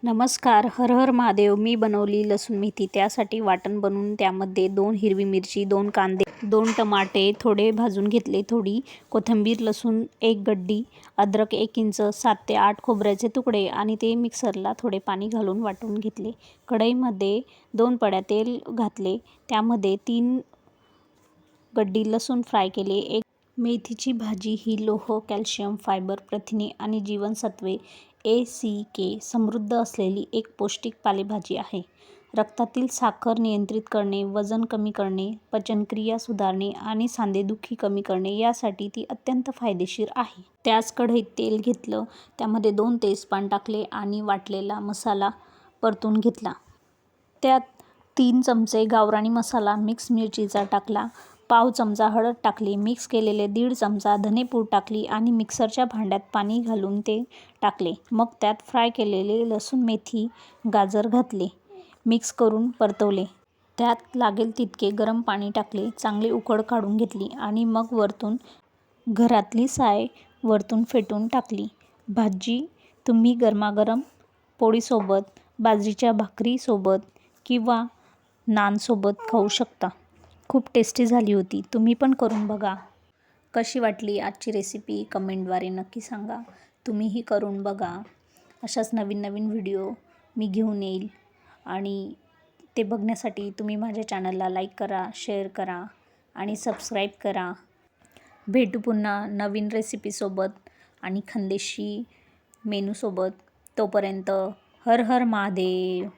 नमस्कार. हर हर महादेव. मी बनवली लसूण मेथी. त्यासाठी वाटण बनवून त्यामध्ये 2 हिरवी मिरची, 2 कांदे, 2 टमाटे थोडे भाजून घेतले, थोडी कोथिंबीर, लसूण 1 गड्डी, अद्रक 1 इंच, 7 ते 8 खोबऱ्याचे तुकडे आणि ते मिक्सरला थोडे पाणी घालून वाटून घेतले. कढईमध्ये 2 पळ्या तेल घातले, त्यामध्ये 3 गड्डी लसूण फ्राय केले. एक मेथीची भाजी ही लोह, कॅल्शियम, फायबर, प्रथिने आणि जीवनसत्वे A, C, K समृद्ध असलेली एक पौष्टिक पालेभाजी आहे. रक्तातील साखर नियंत्रित करणे, वजन कमी करणे, पचनक्रिया सुधारणे आणि सांधेदुखी कमी करणे यासाठी ती अत्यंत फायदेशीर आहे. त्याच कढईत तेल घेतलं, त्यामध्ये 2 तेजपान टाकले आणि वाटलेला मसाला परतून घेतला. त्यात 3 चमचे गावरानी मसाला, मिक्स मिरचीचा टाकला, पाव चमचा हळद टाकली, मिक्स केलेले 1.5 चमचा धनेपूड टाकली आणि मिक्सरच्या भांड्यात पाणी घालून ते टाकले. मग त्यात फ्राय केलेले लसूण, मेथी, गाजर घातले, मिक्स करून परतवले. त्यात लागेल तितके गरम पाणी टाकले, चांगली उकळ काढून घेतली आणि मग वरतून घरातली साय वरतून फेटून टाकली. भाजी तुम्ही गरमागरम पोळीसोबत, बाजरीच्या भाकरीसोबत किंवा नानसोबत खाऊ शकता. खूप टेस्टी झाली होती. तुम्ही पण करून बघा. कशी वाटली आजची रेसिपी कमेंटद्वारे नक्की सांगा. तुम्हीही करून बघा. अशाच नवीन नवीन व्हिडिओ मी घेऊन येईल आणि ते बघण्यासाठी तुम्ही माझ्या चॅनलला लाईक करा, शेअर करा आणि सबस्क्राईब करा. भेटू पुन्हा नवीन रेसिपीसोबत आणि खानदेशी मेनूसोबत. तोपर्यंत हर हर महादेव.